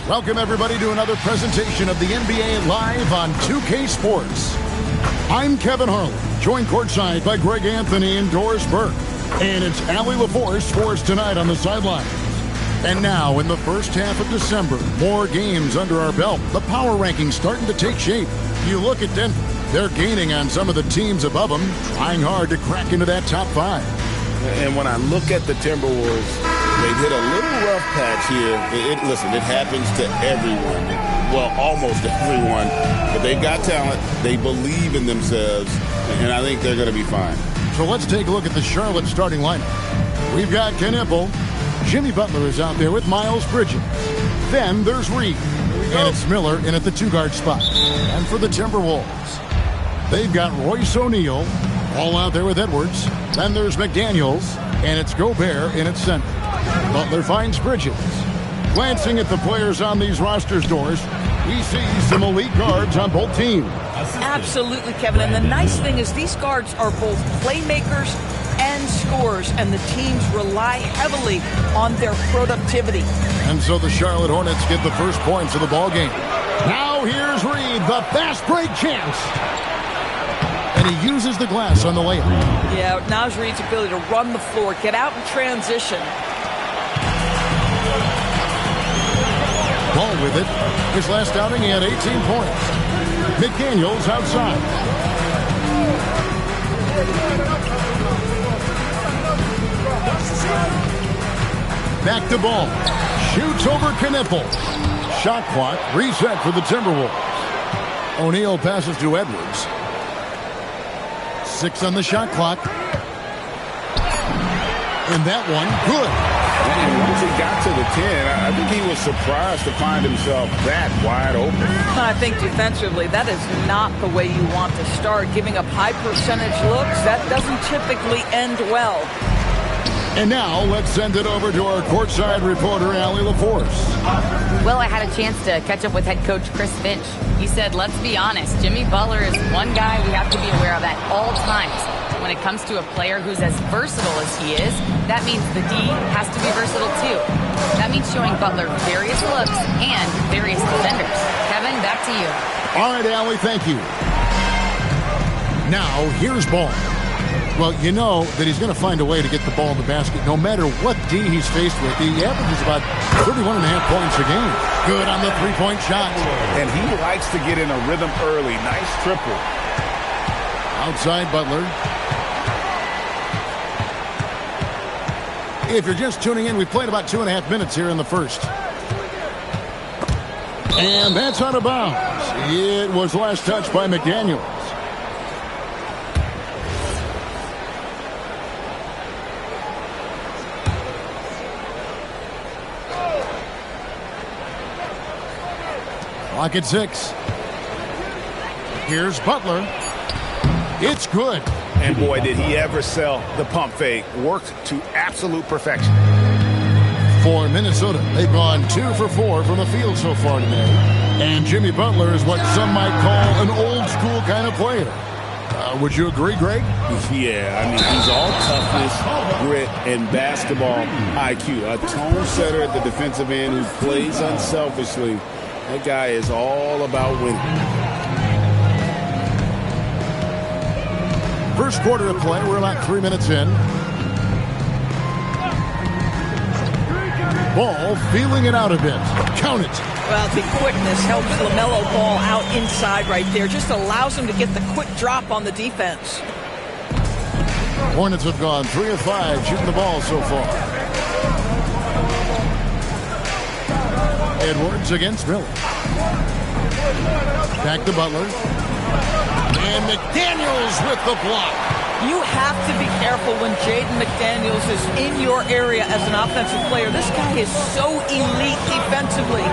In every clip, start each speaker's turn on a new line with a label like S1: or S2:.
S1: Welcome, everybody, to another presentation of the NBA Live on 2K Sports. I'm Kevin Harlan, joined courtside by Greg Anthony and Doris Burke. And it's Allie LaForce for us tonight on the sidelines. And now, in the first half of December, more games under our belt. The power rankings starting to take shape. You look at Denver, they're gaining on some of the teams above them, trying hard to crack into that top 5.
S2: And when I look at the Timberwolves, they hit a little rough patch here. Listen, it happens to everyone. Well, almost everyone. But they've got talent. They believe in themselves. And I think they're going to be fine.
S1: So let's take a look at the Charlotte starting lineup. We've got Ken Ipple. Jimmy Butler is out there with Miles Bridges. Then there's Reed. And it's Miller in at the 2-guard spot. And for the Timberwolves, they've got Royce O'Neal all out there with Edwards. Then there's McDaniels. And it's Gobert in at center. Butler finds Bridges. Glancing at the players on these rosters, Doors, we see some elite guards on both teams.
S3: Absolutely, Kevin. And the nice thing is these guards are both playmakers and scorers, and the teams rely heavily on their productivity.
S1: And so the Charlotte Hornets get the first points of the ball game. Now here's Reed, the fast break chance. And he uses the glass on the layup.
S3: Yeah, now's Reed's ability to run the floor, get out in transition.
S1: Ball with it. His last outing, he had 18 points. McDaniels outside. Back to ball. Shoots over Knippel. Shot clock reset for the Timberwolves. O'Neal passes to Edwards. 6 on the shot clock. And that one, good.
S2: And once he got to the 10, I think he was surprised to find himself that wide open.
S3: I think defensively, that is not the way you want to start. Giving up high percentage looks, that doesn't typically end well.
S1: And now, let's send it over to our courtside reporter, Allie LaForce.
S4: Well, I had a chance to catch up with head coach Chris Finch. He said, let's be honest, Jimmy Butler is one guy we have to be aware of at all times. When it comes to a player who's as versatile as he is, that means the D has to be versatile too. That means showing Butler various looks and various defenders. Kevin, back to you.
S1: All right, Allie, thank you. Now, here's Ball. Well, you know that he's going to find a way to get the ball in the basket no matter what D he's faced with. He averages about 31.5 points a game. Good on the three-point shot.
S2: And he likes to get in a rhythm early. Nice triple.
S1: Outside Butler. If you're just tuning in, we played about 2.5 minutes here in the first. And that's out of bounds. It was last touched by McDaniels. Clock at 6. Here's Butler. It's good.
S2: And boy, did he ever sell the pump fake. Worked to absolute perfection.
S1: For Minnesota, they've gone 2 for 4 from the field so far today. And Jimmy Butler is what some might call an old school kind of player. Would you agree, Greg?
S2: Yeah, I mean, he's all toughness, grit, and basketball IQ. A tone setter at the defensive end who plays unselfishly. That guy is all about winning.
S1: First quarter of play, we're about 3 minutes in. Ball feeling it out a bit. Count it.
S3: Well, the quickness helps LaMelo Ball out inside right there. Just allows him to get the quick drop on the defense.
S1: Hornets have gone 3 of 5 shooting the ball so far. Edwards against Miller. Back to Butler. And McDaniels with the block.
S3: You have to be careful when Jaden McDaniels is in your area as an offensive player. This guy is so elite defensively.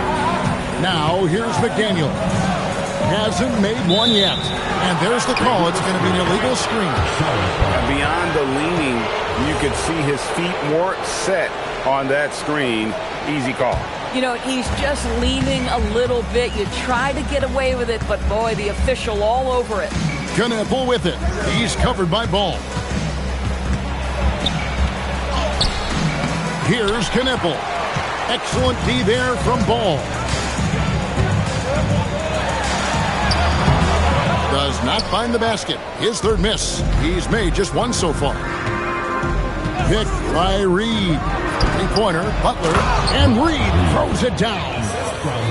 S1: Now, here's McDaniel. Hasn't made one yet. And there's the call. It's going to be an illegal screen.
S2: And beyond the leaning, you could see his feet weren't set on that screen. Easy call.
S3: You know, he's just leaning a little bit. You try to get away with it, but boy, the official all over it.
S1: Knippel with it. He's covered by Ball. Here's Knippel. Excellent D there from Ball. Does not find the basket. His third miss. He's made just one so far. Picked by Reed. Three-pointer, Butler, and Reed throws it down.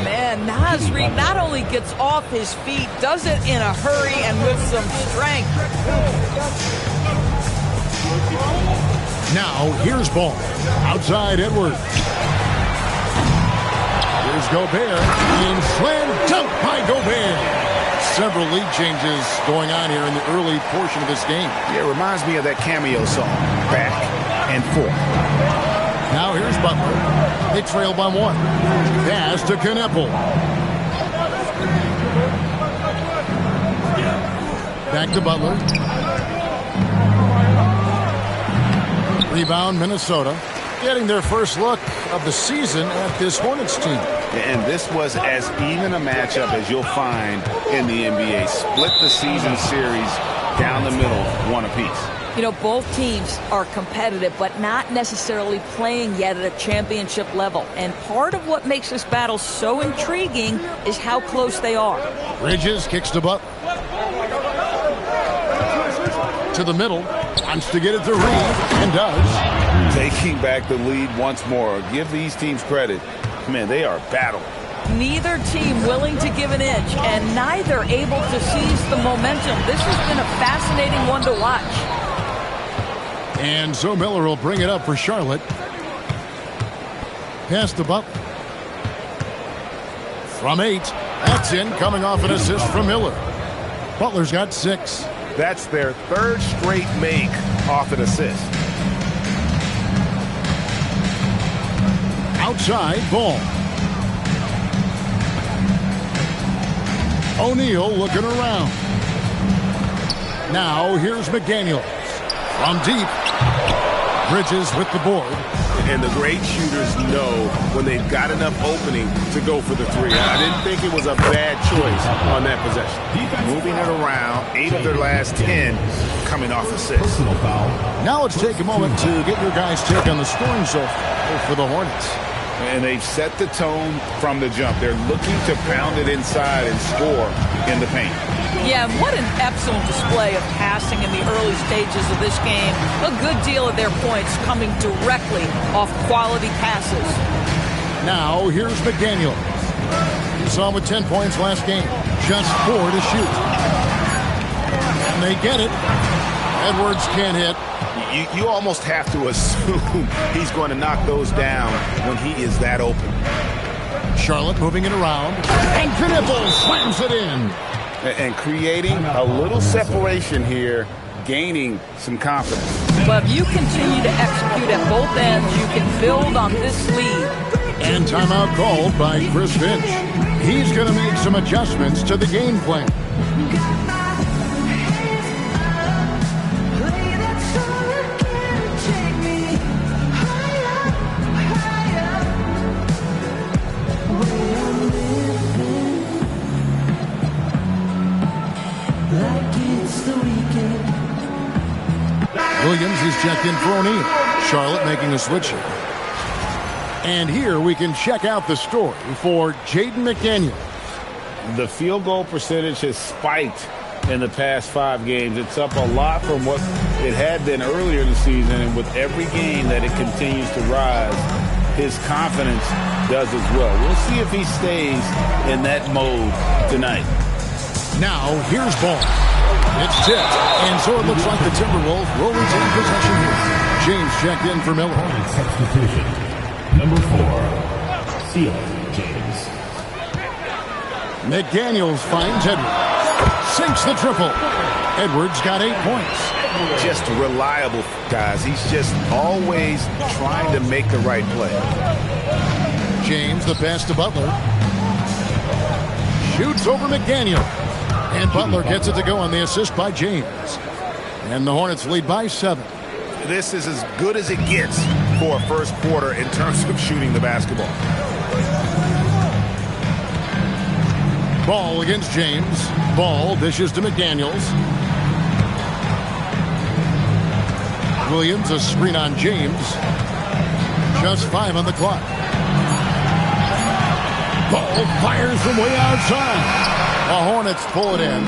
S3: Man, Naz Reid not only gets off his feet, does it in a hurry and with some strength.
S1: Now, here's Ball. Outside Edwards. Here's Gobert. And slam dunk by Gobert. Several lead changes going on here in the early portion of this game.
S2: Yeah, it reminds me of that cameo song, Back and Forth.
S1: Now here's Butler. They trail by one. Pass to Knippel. Back to Butler. Rebound, Minnesota. Getting their first look of the season at this Hornets team.
S2: And this was as even a matchup as you'll find in the NBA. Split the season series down the middle, one apiece.
S3: You know, both teams are competitive, but not necessarily playing yet at a championship level. And part of what makes this battle so intriguing is how close they are.
S1: Bridges kicks to Butler. To the middle. Wants to get it to Reed, and does.
S2: Taking back the lead once more. Give these teams credit. Man, they are battling.
S3: Neither team willing to give an inch, and neither able to seize the momentum. This has been a fascinating one to watch.
S1: And so Miller will bring it up for Charlotte. Pass to Butler. From 8. That's in, coming off an assist from Miller. Butler's got 6.
S2: That's their third straight make off an assist.
S1: Outside, Ball. O'Neal looking around. Now here's McDaniels. From deep. Bridges with the board.
S2: And the great shooters know when they've got enough opening to go for the three. I didn't think it was a bad choice on that possession. Moving it around, 8 of their last 10 coming off assists.
S1: Now let's take a moment to get your guys' take on the scoring so far for the Hornets.
S2: And they've set the tone from the jump. They're looking to pound it inside and score in the paint.
S3: Yeah, what an excellent display of passing in the early stages of this game. A good deal of their points coming directly off quality passes.
S1: Now, here's McDaniels. You saw him with 10 points last game. Just 4 to shoot. And they get it. Edwards can't hit.
S2: You almost have to assume he's going to knock those down when he is that open.
S1: Charlotte moving it around. And Knippel slams it in.
S2: And creating a little separation here, gaining some confidence.
S3: But if you continue to execute at both ends, you can build on this lead.
S1: And timeout called by Chris Finch. He's going to make some adjustments to the game plan. Williams is checked in for O'Neal. Charlotte making a switch here. And here we can check out the story for Jaden McDaniels.
S2: The field goal percentage has spiked in the past 5 games. It's up a lot from what it had been earlier in the season. And with every game that it continues to rise, his confidence does as well. We'll see if he stays in that mode tonight.
S1: Now, here's Ball. It's tipped, and so it looks like the Timberwolves will retain possession here. James checked in for Miller.
S5: Substitution. Number 4, Seal James.
S1: McDaniels finds Edwards. Sinks the triple. Edwards got 8 points.
S2: Just reliable, guys. He's just always trying to make the right play.
S1: James, the pass to Butler. Shoots over McDaniel. And Butler gets it to go on the assist by James. And the Hornets lead by 7.
S2: This is as good as it gets for a first quarter in terms of shooting the basketball.
S1: Ball against James. Ball dishes to McDaniels. Williams, a screen on James. Just 5 on the clock. Ball fires from way outside. The Hornets pull it in.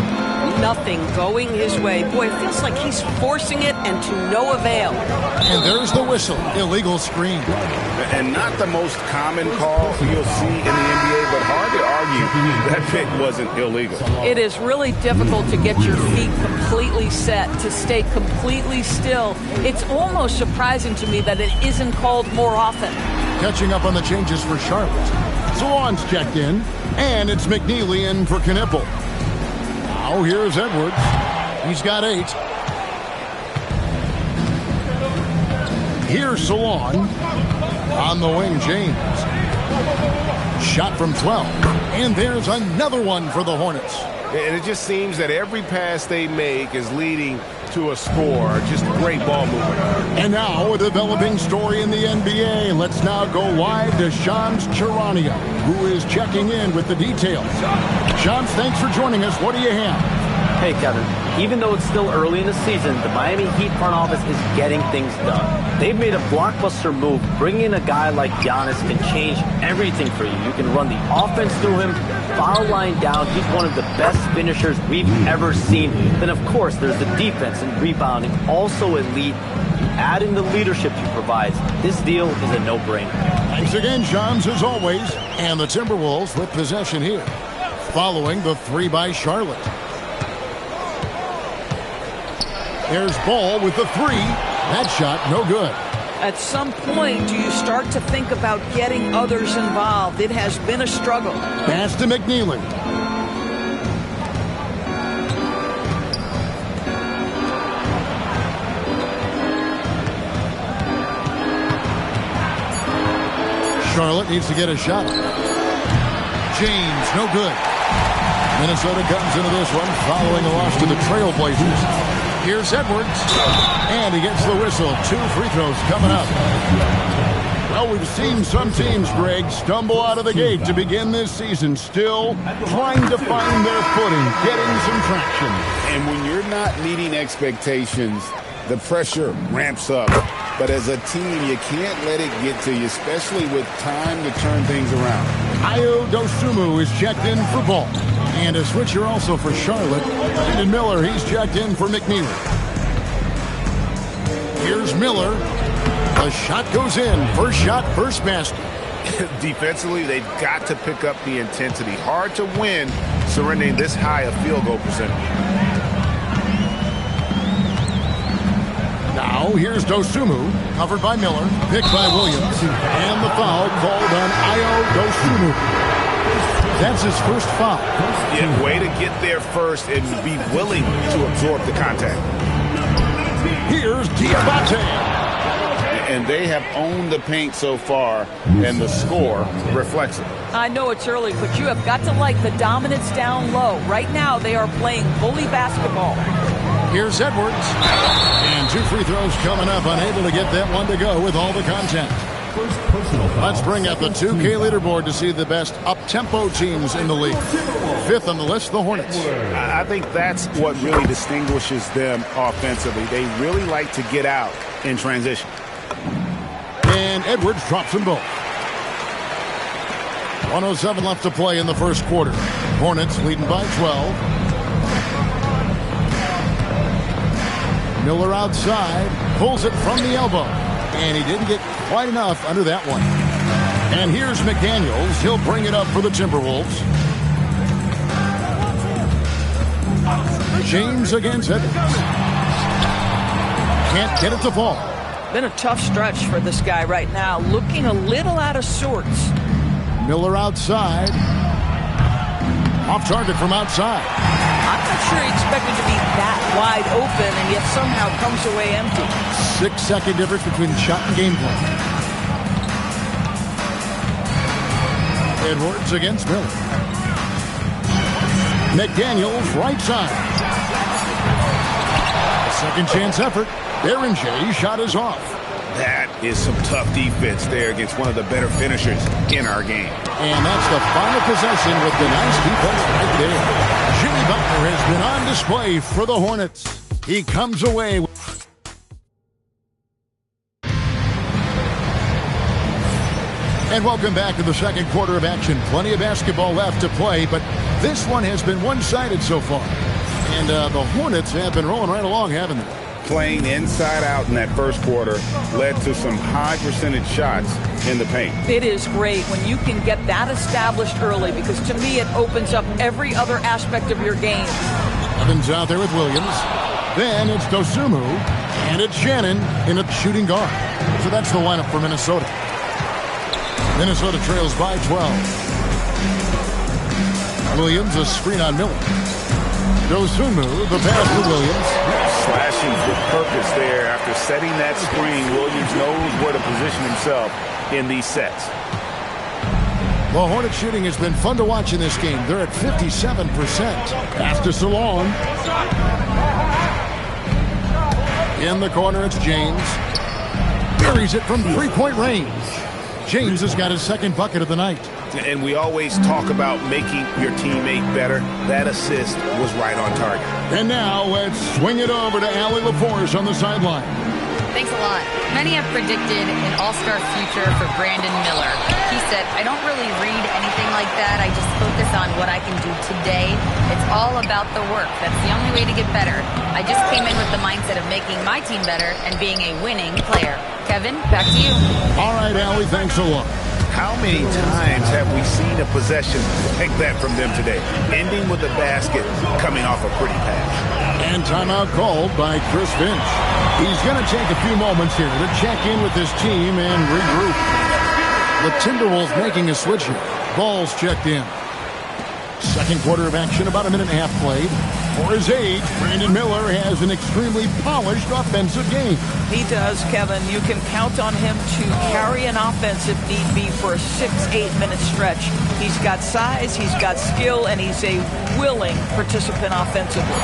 S6: Nothing going his way. Boy, it feels like he's forcing it and to no avail.
S1: And there's the whistle. Illegal screen.
S2: And not the most common call you'll see in the NBA, but hard to argue that pick wasn't illegal.
S3: It is really difficult to get your feet completely set, to stay completely still. It's almost surprising to me that it isn't called more often.
S1: Catching up on the changes for Charlotte. Swan's checked in, and it's McNeely in for Knipple. Now here's Edwards. He's got 8. Here's Salon. On the wing, James. Shot from 12. And there's another one for the Hornets.
S7: And it just seems that every pass they make is leading to a score. Just great ball movement.
S1: And now a developing story in the NBA. Let's now go live to Shams Charania, who is checking in with the details. Shams, thanks for joining us. What do you have?
S8: Hey, Kevin. Even though it's still early in the season, the Miami Heat front office is getting things done. They've made a blockbuster move. Bringing in a guy like Giannis can change everything for you. You can run the offense through him, foul line down. He's one of the best finishers we've ever seen. Then, of course, there's the defense and rebounding, also elite. You add in the leadership he provides. This deal is a no-brainer.
S1: Thanks again, Shams, as always. And the Timberwolves with possession here, following the 3 by Charlotte. There's Ball with the 3. That shot, no good.
S3: At some point, do you start to think about getting others involved? It has been a struggle.
S1: Pass to McNeely. Charlotte needs to get a shot. James, no good. Minnesota comes into this one following a loss to the Trailblazers. Here's Edwards, and he gets the whistle. 2 free throws coming up. Well, we've seen some teams, Greg, stumble out of the gate to begin this season, still trying to find their footing, getting some traction.
S2: And when you're not meeting expectations, the pressure ramps up. But as a team, you can't let it get to you, especially with time to turn things around.
S1: Ayo Dosunmu is checked in for Ball. And a switcher also for Charlotte. Brandon Miller, he's checked in for McNeely. Here's Miller. The shot goes in. First shot, first basket.
S7: Defensively, they've got to pick up the intensity. Hard to win surrendering this high a field goal percentage.
S1: Now here's Dosunmu, covered by Miller, picked by Williams, and the foul called on Ayo Dosunmu. That's his first foul.
S7: Yeah, way to get there first and be willing to absorb the contact.
S1: Here's Diabate.
S2: And they have owned the paint so far, and the score reflects it.
S3: I know it's early, but you have got to like the dominance down low. Right now, they are playing bully basketball.
S1: Here's Edwards. And 2 free throws coming up, unable to get that one to go with all the contact. Let's bring up the 2K leaderboard to see the best up-tempo teams in the league. 5th on the list, the Hornets.
S7: I think that's what really distinguishes them offensively. They really like to get out in transition.
S1: And Edwards drops them both. 1:07 left to play in the first quarter. Hornets leading by 12. Miller outside, pulls it from the elbow. And he didn't get quite enough under that one. And here's McDaniels. He'll bring it up for the Timberwolves. James against Edwards. Can't get it to fall.
S3: Been a tough stretch for this guy right now. Looking a little out of sorts.
S1: Miller outside. Off target from outside.
S3: I'm not sure he expected to be that wide open and yet somehow comes away empty.
S1: 6-second difference between shot and game plan. Edwards against Miller. McDaniels right side. A second chance effort. Berenger shot is off.
S7: That is some tough defense there against one of the better finishers in our game.
S1: And that's the final possession with the nice defense right there. Jimmy Butler has been on display for the Hornets. He comes away with... And welcome back to the second quarter of action. Plenty of basketball left to play, but this one has been one-sided so far. And the Hornets have been rolling right along, haven't they?
S7: Playing inside out in that first quarter led to some high percentage shots in the paint.
S3: It is great when you can get that established early, because to me it opens up every other aspect of your game.
S1: Evans out there with Williams. Then it's Dosunmu, and it's Shannon in at shooting guard. So that's the lineup for Minnesota. Minnesota trails by 12. Williams, a screen on Miller. Dosunmu, the pass to Williams.
S7: Slashing with purpose there. After setting that screen, Williams knows where to position himself in these sets.
S1: The Hornet shooting has been fun to watch in this game. They're at 57%. Pass to Salon. In the corner, it's James. Buries it from three-point range. James has got his second bucket of the night.
S7: And we always talk about making your teammate better. That assist was right on target.
S1: And now let's swing it over to Allie LaForce on the sideline.
S4: Thanks a lot. Many have predicted an all-star future for Brandon Miller. He said, I don't really read anything like that. I just focus on what I can do today. It's all about the work. That's the only way to get better. I just came in with the mindset of making my team better and being a winning player. Kevin, back to you.
S1: All right, Allie, thanks a lot.
S7: How many times have we seen a possession like that from them today? Ending with a basket, coming off a pretty pass.
S1: And timeout called by Chris Finch. He's going to take a few moments here to check in with his team and regroup. The Timberwolves making a switch here. Ball's checked in. Second quarter of action, about a minute and a half played. For his age, Brandon Miller has an extremely polished offensive game.
S3: He does, Kevin. You can count on him to carry an offense if need be for a 6-8 minute stretch. He's got size, he's got skill, and he's a willing participant offensively.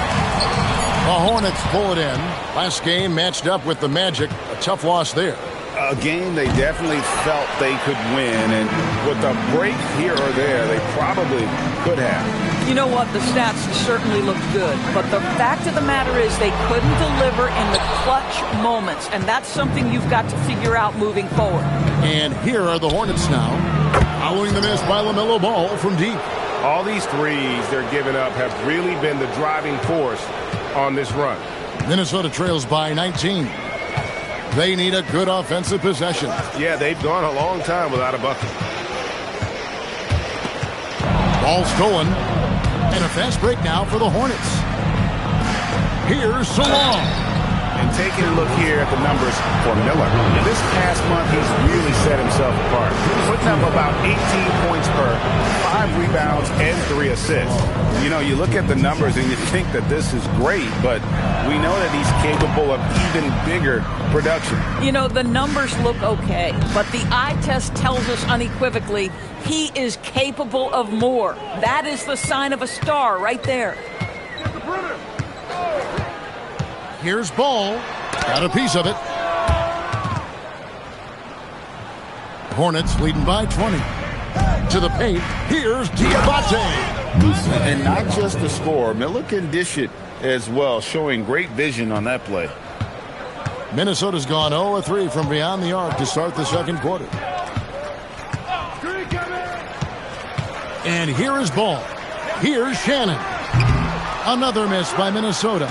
S1: The Hornets pull it in. Last game matched up with the Magic. A tough loss there.
S7: A game they definitely felt they could win, and with a break here or there, they probably could have.
S3: You know what? The stats certainly look good, but the fact of the matter is they couldn't deliver in the clutch moments, and that's something you've got to figure out moving forward.
S1: And here are the Hornets now, following the miss by LaMelo Ball from deep.
S7: All these threes they're giving up have really been the driving force on this run.
S1: Minnesota trails by 19. They need a good offensive possession.
S7: Yeah, they've gone a long time without a bucket.
S1: Ball stolen. And a fast break now for the Hornets. Here's Salon.
S7: And taking a look here at the numbers for Miller. This past month, he's really set himself apart. Putting up about 18 points per, 5 rebounds, and 3 assists. You know, you look at the numbers and you think that this is great, but we know that he's capable of even bigger production.
S3: You know, the numbers look okay, but the eye test tells us unequivocally he is capable of more. That is the sign of a star right there.
S1: Here's Ball. Got a piece of it. Hornets leading by 20. To the paint. Here's Diabate.
S2: And not just the score. Miller can dish it as well, showing great vision on that play.
S1: Minnesota's gone 0-3 from beyond the arc to start the second quarter. And here is Ball. Here's Shannon. Another miss by Minnesota.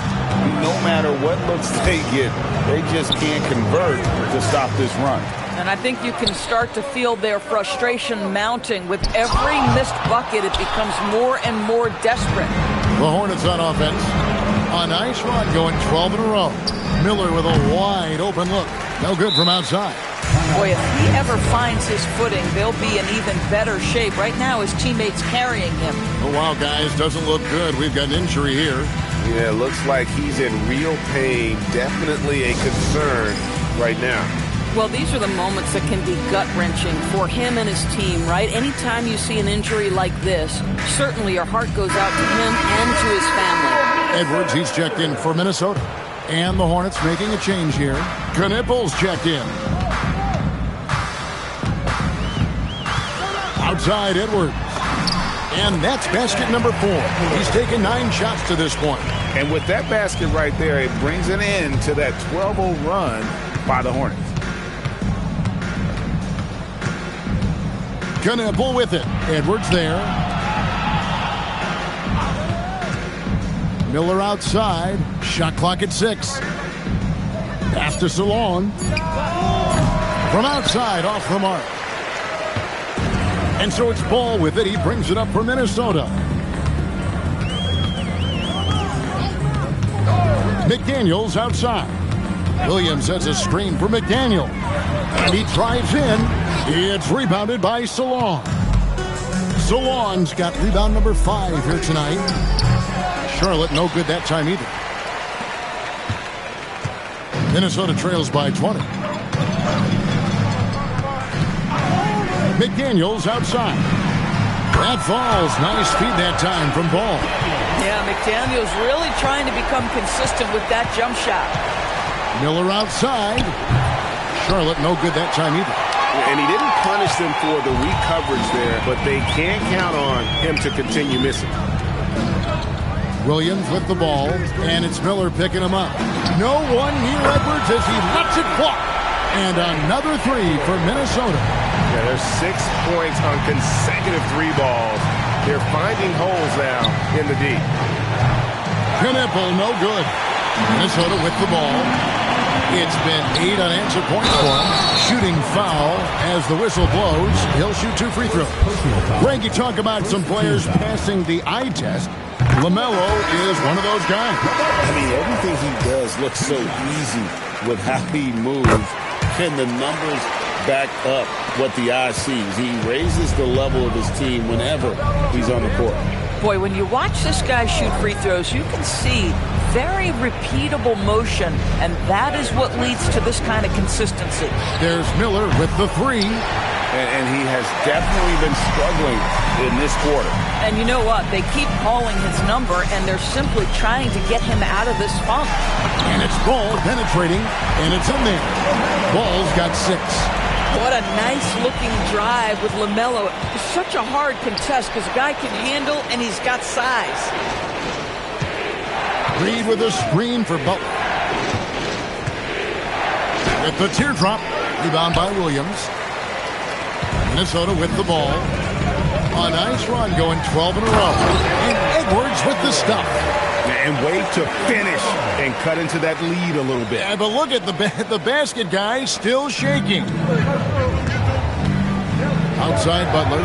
S2: No matter what looks they get, they just can't convert to stop this run.
S3: And I think you can start to feel their frustration mounting. With every missed bucket, it becomes more and more desperate.
S1: The Hornets on offense. A nice run going 12 in a row. Miller with a wide open look. No good from outside.
S3: Boy, if he ever finds his footing, they'll be in even better shape. Right now, his teammates carrying him.
S1: Oh, wow, guys, doesn't look good. We've got an injury here.
S7: Yeah, looks like he's in real pain. Definitely a concern right now.
S6: Well, these are the moments that can be gut-wrenching for him and his team, right? Anytime you see an injury like this, certainly your heart goes out to him and to his family.
S1: Edwards, he's checked in for Minnesota. And the Hornets making a change here. Knippel's checked in. Outside Edwards. And that's basket number 4. He's taken 9 shots to this point.
S7: And with that basket right there, it brings an end to that 12-0 run by the Hornets.
S1: Knippel with it. Edwards there. Miller outside. Shot clock at 6. Pass to Salon. From outside, off the mark. And so it's Ball with it. He brings it up for Minnesota. McDaniels outside. Williams has a screen for McDaniel. And he drives in. It's rebounded by Salon. Salon's got rebound number 5 here tonight. Charlotte no good that time either. Minnesota trails by 20. McDaniels outside. That falls. Nice feed that time from Ball.
S3: Yeah, McDaniels really trying to become consistent with that jump shot.
S1: Miller outside. Charlotte no good that time either.
S7: And he didn't punish them for the weak coverage there, but they can't count on him to continue missing.
S1: Williams with the ball, and it's Miller picking him up. No one near Edwards as he lets it fly. And another 3 for Minnesota.
S7: Yeah, there's 6 points on consecutive 3 balls. They're finding holes now in the D.
S1: Knippel, no good. Minnesota with the ball. It's been 8 unanswered points for him. Shooting foul as the whistle blows. He'll shoot 2 free throws. Greg, you talk about some players passing the eye test. LaMelo is one of those guys.
S2: I mean, everything he does looks so easy with how he moves. Can the numbers back up what the eye sees? He raises the level of his team whenever he's on the court.
S3: Boy, when you watch this guy shoot free throws, you can see very repeatable motion, and that is what leads to this kind of consistency.
S1: There's Miller with the 3.
S7: And he has definitely been struggling in this quarter.
S3: And you know what? They keep calling his number, and they're simply trying to get him out of this funk.
S1: And it's Ball penetrating, and it's in there. Ball's got 6.
S3: What a nice-looking drive with LaMelo. It's such a hard contest because the guy can handle, and he's got size.
S1: Reed with a screen for Butler. At the teardrop, rebound by Williams. Minnesota with the ball. A nice run going 12 in a row. And Edwards with the stuff.
S7: And wait to finish and cut into that lead a little bit.
S1: Yeah, but look at the basket guy still shaking. Outside Butler.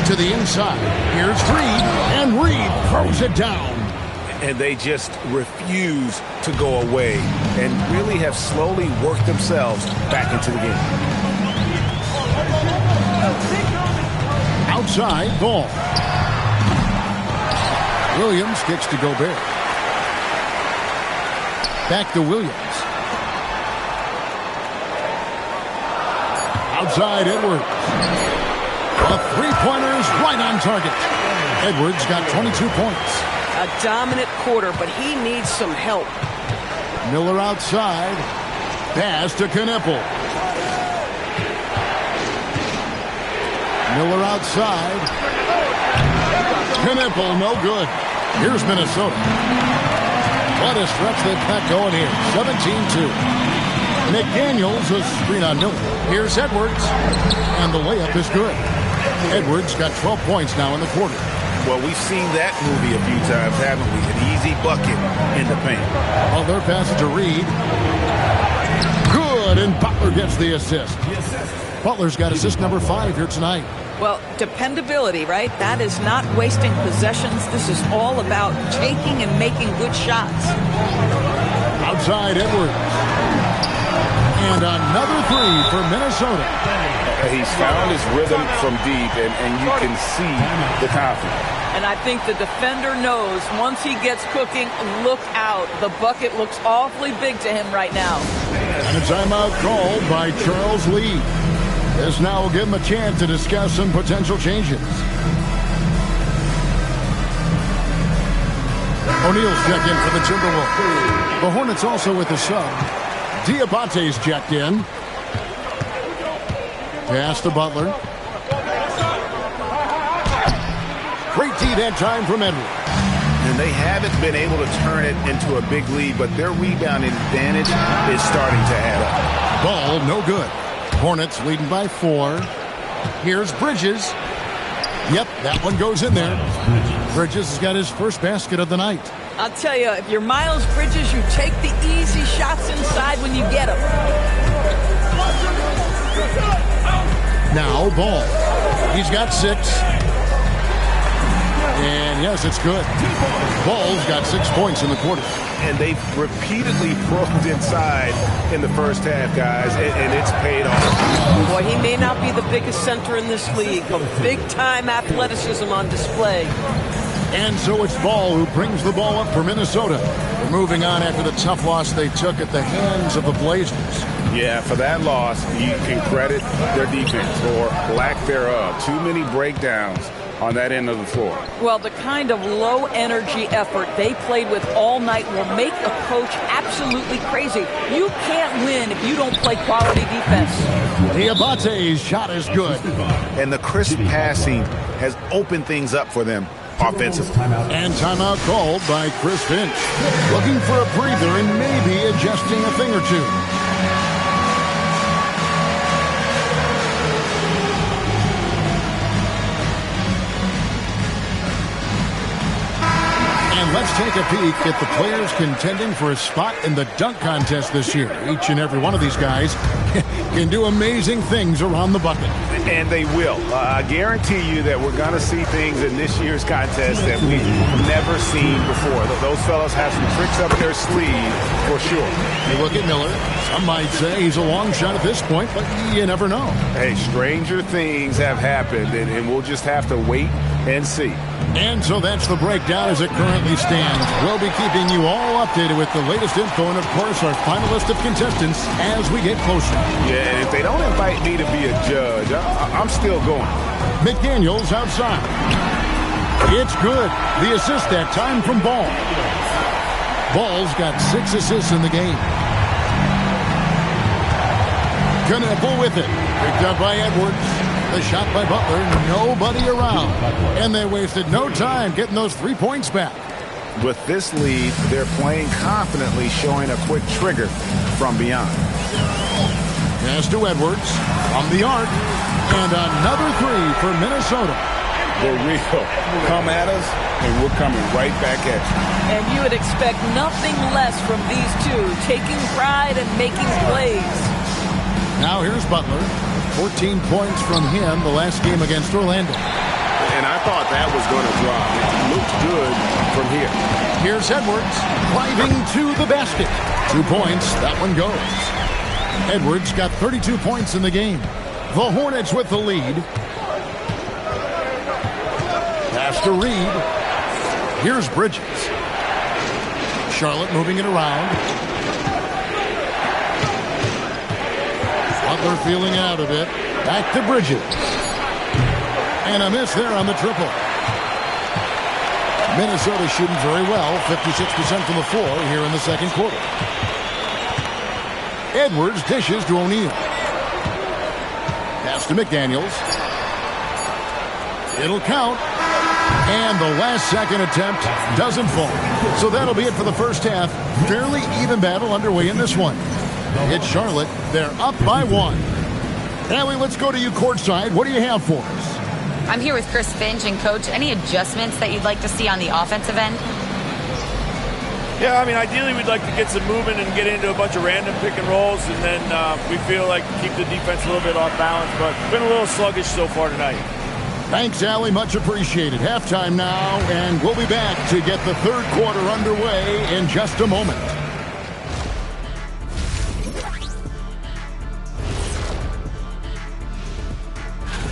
S1: To the inside. Here's Reed. And Reed throws it down.
S7: And they just refuse to go away and really have slowly worked themselves back into the game.
S1: Outside, Ball. Williams kicks to Gobert. Back to Williams. Outside, Edwards. The 3-pointers right on target. Edwards got 22 points.
S6: A dominant quarter, but he needs some help.
S1: Miller outside. Pass to Knippel. Miller outside. Knippel, no good. Here's Minnesota. What a stretch they've got going here. 17-2. McDaniels a screen on Miller. Here's Edwards. And the layup is good. Edwards got 12 points now in the quarter.
S7: Well, we've seen that movie a few times, haven't we? An easy bucket in the paint.
S1: Butler passes to Reed. Good, and Butler gets the assist. Butler's got assist number 5 here tonight.
S3: Well, dependability, right? That is not wasting possessions. This is all about taking and making good shots.
S1: Outside Edwards. And another 3 for Minnesota.
S7: He's found his rhythm from deep, and you can see the confidence.
S3: And I think the defender knows once he gets cooking, look out. The bucket looks awfully big to him right now.
S1: And a timeout called by Charles Lee. This now will give him a chance to discuss some potential changes. O'Neal's check in for the Timberwolves. The Hornets also with the sub. Diabate's checked in. Pass to Butler. Great D that time from Edwards.
S7: And they haven't been able to turn it into a big lead, but their rebounding advantage is starting to add up.
S1: Ball, no good. Hornets leading by 4. Here's Bridges. Yep, that one goes in there. Bridges has got his first basket of the night.
S6: I'll tell you, if you're Miles Bridges, you take the easy shots inside when you get them.
S1: Now Ball. He's got 6. And yes, it's good. Ball's got 6 points in the quarter.
S7: And they've repeatedly probed inside in the first half, guys, and it's paid off.
S6: Boy, he may not be the biggest center in this league, but big-time athleticism on display.
S1: And so it's Ball who brings the ball up for Minnesota. They're moving on after the tough loss they took at the hands of the Blazers.
S7: Yeah, for that loss, you can credit their defense or lack thereof. Too many breakdowns on that end of the floor.
S6: Well, the kind of low-energy effort they played with all night will make a coach absolutely crazy. You can't win if you don't play quality defense.
S1: Diabate's shot is good.
S7: And the crisp passing has opened things up for them offensively.
S1: And timeout called by Chris Finch. Looking for a breather and maybe adjusting a thing or two. And let's take a peek at the players contending for a spot in the dunk contest this year. Each and every one of these guys can do amazing things around the bucket.
S7: And they will. I guarantee you that we're going to see things in this year's contest that we've never seen before. Those fellas have some tricks up their sleeve for sure.
S1: You look at Miller. Some might say he's a long shot at this point, but you never know.
S7: Hey, stranger things have happened, and we'll just have to wait and see.
S1: And so that's the breakdown as it currently stands. We'll be keeping you all updated with the latest info and, of course, our final list of contestants as we get closer.
S7: Yeah, and if they don't invite me to be a judge, I'm still going.
S1: McDaniels outside. It's good. The assist that time from Ball. Ball's got 6 assists in the game. Knippel with it. Picked up by Edwards. The shot by Butler, nobody around. And they wasted no time getting those 3 points back.
S7: With this lead, they're playing confidently, showing a quick trigger from beyond.
S1: Pass to Edwards from the arc. And another 3 for Minnesota.
S7: The real come at us, and we're coming right back at you.
S6: And you would expect nothing less from these two, taking pride and making plays.
S1: Now here's Butler. 14 points from him the last game against Orlando.
S7: And I thought that was going to drop. It looked good from here.
S1: Here's Edwards driving to the basket. 2 points. That one goes. Edwards got 32 points in the game. The Hornets with the lead. Pass to Reed. Here's Bridges. Charlotte moving it around. Butler feeling out of it. Back to Bridges. And a miss there on the triple. Minnesota shooting very well. 56% from the floor here in the second quarter. Edwards dishes to O'Neal. Pass to McDaniels. It'll count. And the last second attempt doesn't fall. So that'll be it for the first half. Fairly even battle underway in this one. It's Charlotte. They're up by 1. Allie, let's go to you courtside. What do you have for us?
S4: I'm here with Chris Finch. And, Coach, any adjustments that you'd like to see on the offensive end?
S9: Yeah, I mean, ideally we'd like to get some movement and get into a bunch of random pick and rolls, and then we feel like keep the defense a little bit off balance, but been a little sluggish so far tonight.
S1: Thanks, Allie. Much appreciated. Halftime now, and we'll be back to get the third quarter underway in just a moment.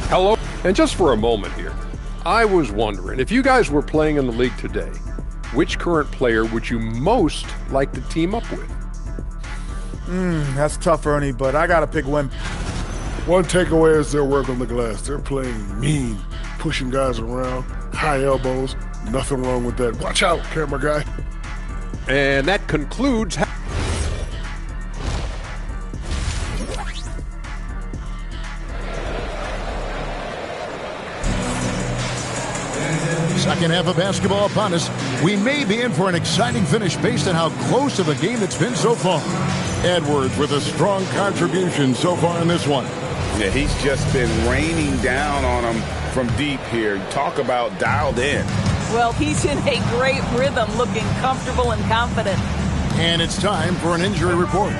S10: Hello, and just for a moment here, I was wondering, if you guys were playing in the league today, which current player would you most like to team up with?
S11: That's tough, Ernie, but I got to pick one.
S12: One takeaway is their work on the glass. They're playing mean, pushing guys around, high elbows. Nothing wrong with that. Watch out, camera guy.
S10: And that concludes.
S1: Second half of basketball upon us. We may be in for an exciting finish based on how close of a game it's been so far. Edwards with a strong contribution so far in this one.
S2: Yeah, he's just been raining down on him from deep here. Talk about dialed in.
S3: Well, he's in a great rhythm, looking comfortable and confident.
S1: And it's time for an injury report.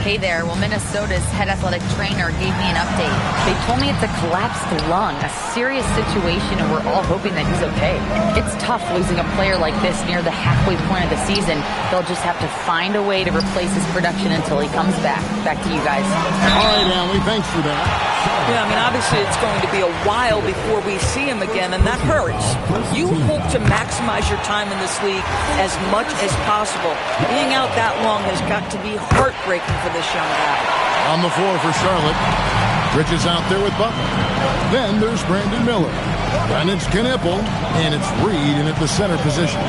S4: Hey there. Well, Minnesota's head athletic trainer gave me an update. They told me it's a collapsed lung, a serious situation, and we're all hoping that he's okay. It's tough losing a player like this near the halfway point of the season. They'll just have to find a way to replace his production until he comes back. Back to you guys.
S1: All right, Allie, thanks for that.
S3: Yeah, I mean, obviously it's going to be a while before we see him again, and that hurts. You hope to maximize your time in this league as much as possible. Being out that long has got to be heartbreaking for this young guy.
S1: On the floor for Charlotte. Bridges out there with Butler. Then there's Brandon Miller. Then it's Knipple, and it's Reed in at the center position.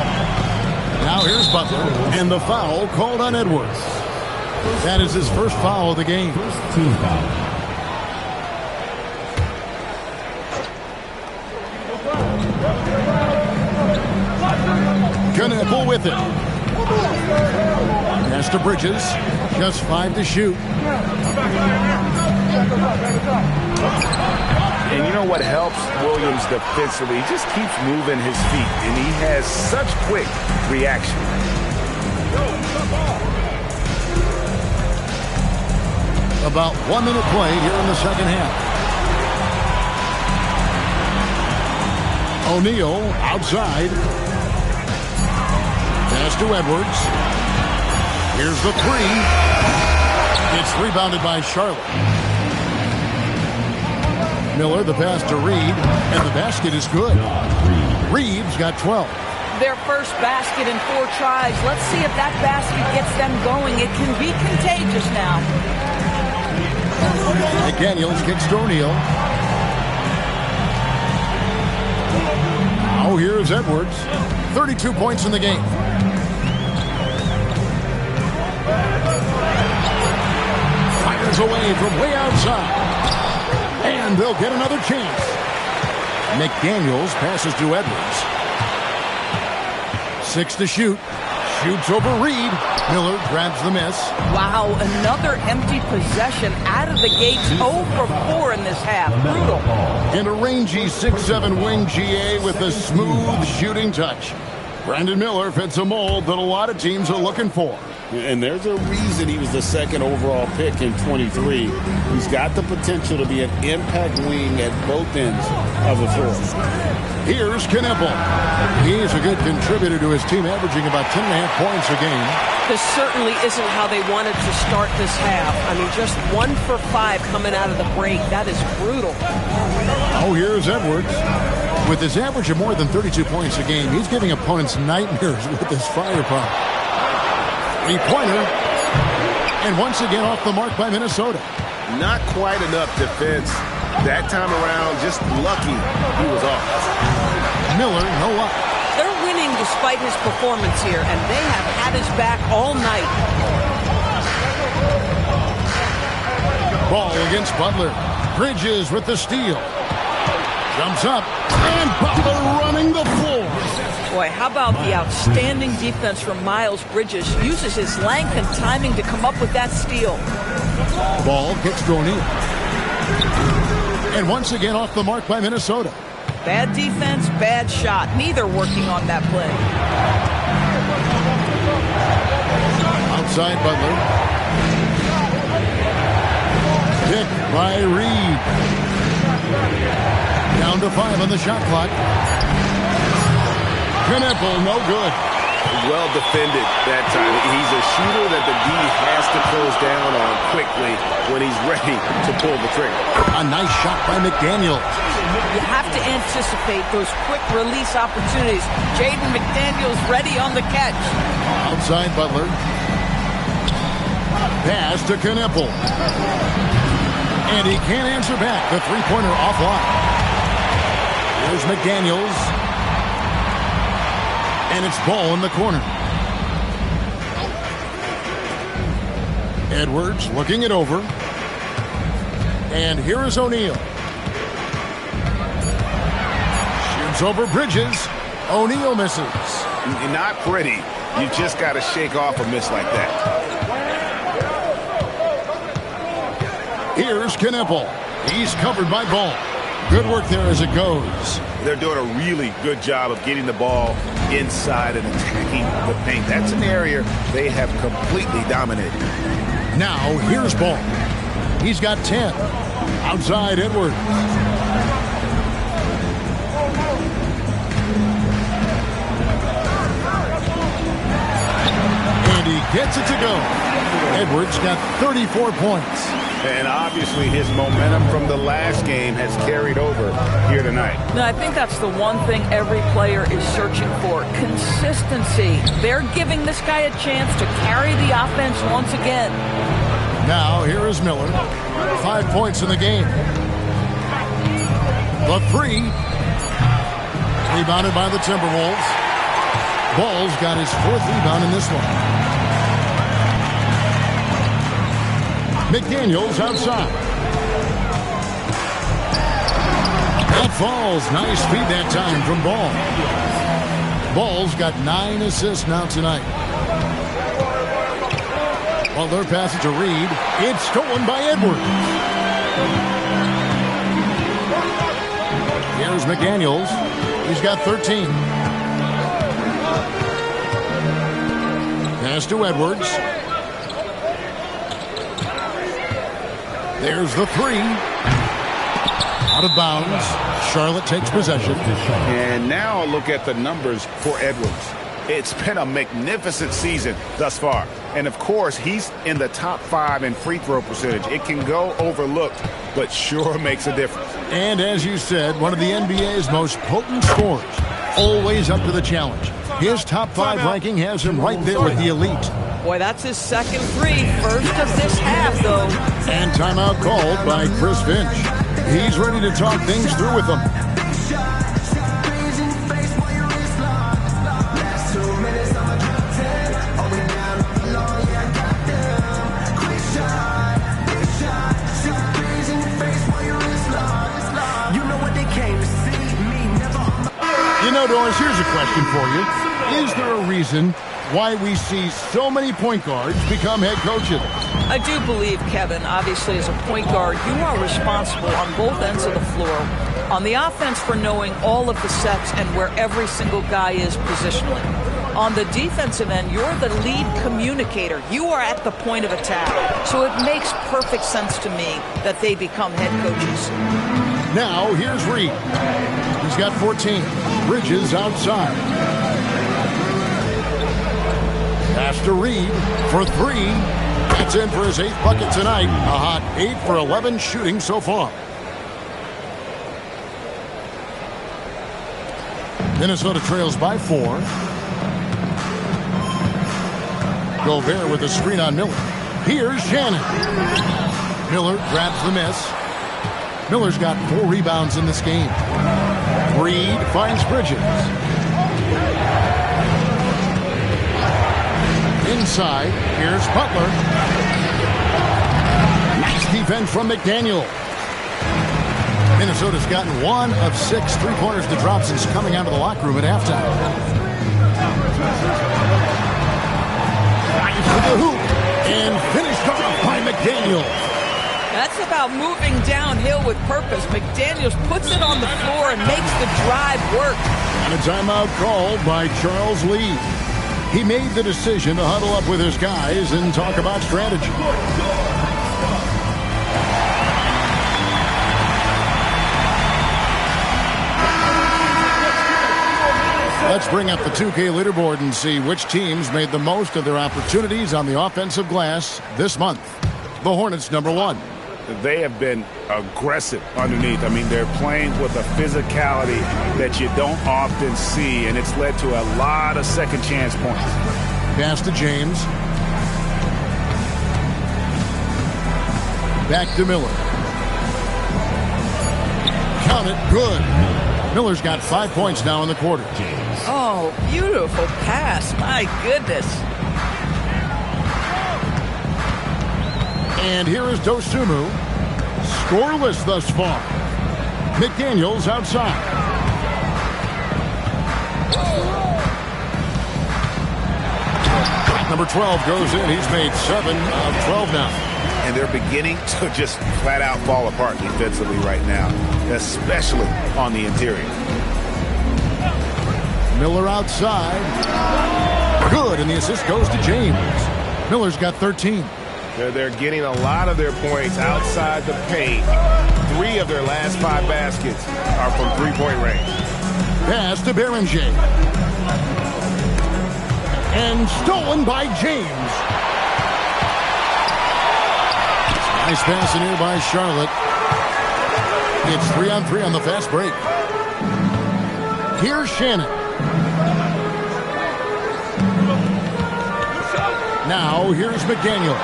S1: Now here's Butler, and the foul called on Edwards. That is his first foul of the game.
S5: First team foul.
S1: Knipple with it. Pass to Bridges. Just 5 to shoot.
S7: And you know what helps Williams defensively? He just keeps moving his feet, and he has such quick reaction.
S1: About 1 minute played here in the second half. O'Neal outside. Pass to Edwards. Here's the three. It's rebounded by Charlotte. Miller, the pass to Reed, and the basket is good. Reeves got 12.
S3: Their first basket in 4 tries. Let's see if that basket gets them going. It can be contagious now.
S1: McDaniels kicks to O'Neal. Now here's Edwards. 32 points in the game. Fires away from way outside. And they'll get another chance. McDaniels passes to Edwards. 6 to shoot. Shoots over Reed. Miller grabs the miss.
S3: Wow, another empty possession out of the gates. 0 for 4 in this half. Brutal.
S1: And a rangy 6'7" wing GA with a smooth shooting touch. Brandon Miller fits a mold that a lot of teams are looking for.
S2: And there's a reason he was the second overall pick in 23. He's got the potential to be an impact wing at both ends of the floor.
S1: Here's Knipple. He's a good contributor to his team, averaging about 10.5 points a game.
S6: This certainly isn't how they wanted to start this half. I mean, just 1 for 5 coming out of the break. That is brutal.
S1: Oh, here's Edwards. With his average of more than 32 points a game, he's giving opponents nightmares with his firepower. Three-pointer. And once again off the mark by Minnesota.
S7: Not quite enough defense. That time around, just lucky he was off.
S1: Miller, no luck.
S6: They're winning despite his performance here, and they have had his back all night.
S1: Ball against Butler. Bridges with the steal. Jumps up. And Butler running the floor.
S3: Boy, how about the outstanding defense from Miles Bridges? Uses his length and timing to come up with that steal.
S1: Ball kicks to O'Neal. And once again off the mark by Minnesota.
S3: Bad defense, bad shot. Neither working on that play.
S1: Outside Butler. Picked by Reed. Down to 5 on the shot clock. Knipple, no good.
S7: Well defended that time. He's a shooter that the D has to close down on quickly when he's ready to pull the trigger.
S1: A nice shot by McDaniel.
S3: You have to anticipate those quick release opportunities. Jaden McDaniels ready on the catch.
S1: Outside Butler. Pass to Knipple. And he can't answer back. The three-pointer offline. Here's McDaniels. And it's Ball in the corner. Edwards looking it over. And here is O'Neal. Shoots over Bridges. O'Neal misses.
S7: Not pretty. You just got to shake off a miss like that.
S1: Here's Knippel. He's covered by Ball. Good work there as it goes.
S7: They're doing a really good job of getting the ball inside and attacking the paint. That's an area they have completely dominated.
S1: Now, here's Ball. He's got 10. Outside Edwards. And he gets it to go. Edwards got 34 points.
S7: And obviously his momentum from the last game has carried over here tonight.
S6: Now, I think that's the one thing every player is searching for. Consistency. They're giving this guy a chance to carry the offense once again.
S1: Now, here is Miller. 5 points in the game. The three. Rebounded by the Timberwolves. Ball's got his 4th rebound in this one. McDaniels outside. That falls. Nice feed that time from Ball. Ball's got 9 assists now tonight. Butler passes to Reed. It's stolen by Edwards. Here's McDaniels. He's got 13. Pass to Edwards. There's the three. Out of bounds. Charlotte takes possession.
S7: And now look at the numbers for Edwards. It's been a magnificent season thus far. And, of course, he's in the top 5 in free throw percentage. It can go overlooked, but sure makes a difference.
S1: And as you said, one of the NBA's most potent scorers. Always up to the challenge. His top 5 ranking has him right there with the elite.
S3: Boy, that's his second three. First of this half, though.
S1: And timeout called by Chris Finch. He's ready to talk things through with them. You know, Doris, here's a question for you. Is there a reason why we see so many point guards become head coaches?
S3: I do believe, Kevin, obviously as a point guard, you are responsible on both ends of the floor. On the offense for knowing all of the sets and where every single guy is positionally. On the defensive end, you're the lead communicator. You are at the point of attack. So it makes perfect sense to me that they become head coaches.
S1: Now, here's Reed. He's got 14. Bridges outside. Pass to Reed for 3. That's in for his 8th bucket tonight. A hot 8 for 11 shooting so far. Minnesota trails by 4. Gobert with a screen on Miller. Here's Shannon. Miller grabs the miss. Miller's got 4 rebounds in this game. Reed finds Bridges. Inside, here's Butler. Nice defense from McDaniel. Minnesota's gotten 1 of 6 3-pointers to drop since coming out of the locker room at halftime. Nice for the hoop. And finished off by McDaniel.
S3: That's about moving downhill with purpose. McDaniels puts it on the floor and makes the drive work.
S1: And a timeout called by Charles Lee. He made the decision to huddle up with his guys and talk about strategy. Let's bring up the 2K leaderboard and see which teams made the most of their opportunities on the offensive glass this month. The Hornets, number 1.
S7: They have been aggressive underneath. I mean, they're playing with a physicality that you don't often see, and it's led to a lot of second chance points.
S1: Pass to James. Back to Miller. Count it, good. Miller's got 5 points now in the quarter.
S3: Oh, beautiful pass. My goodness.
S1: And here is Dosunmu. Scoreless thus far. McDaniels outside. Number 12 goes in. He's made 7 of 12 now.
S7: And they're beginning to just flat out fall apart defensively right now, especially on the interior.
S1: Miller outside. Good, and the assist goes to James. Miller's got 13.
S13: They're getting a lot of their points outside the paint. 3 of their last 5 baskets are from three-point range.
S1: Pass to Berenger. And stolen by James. Nice pass in here by Charlotte. It's 3-on-3 on the fast break. Here's Shannon. Now here's McDaniels.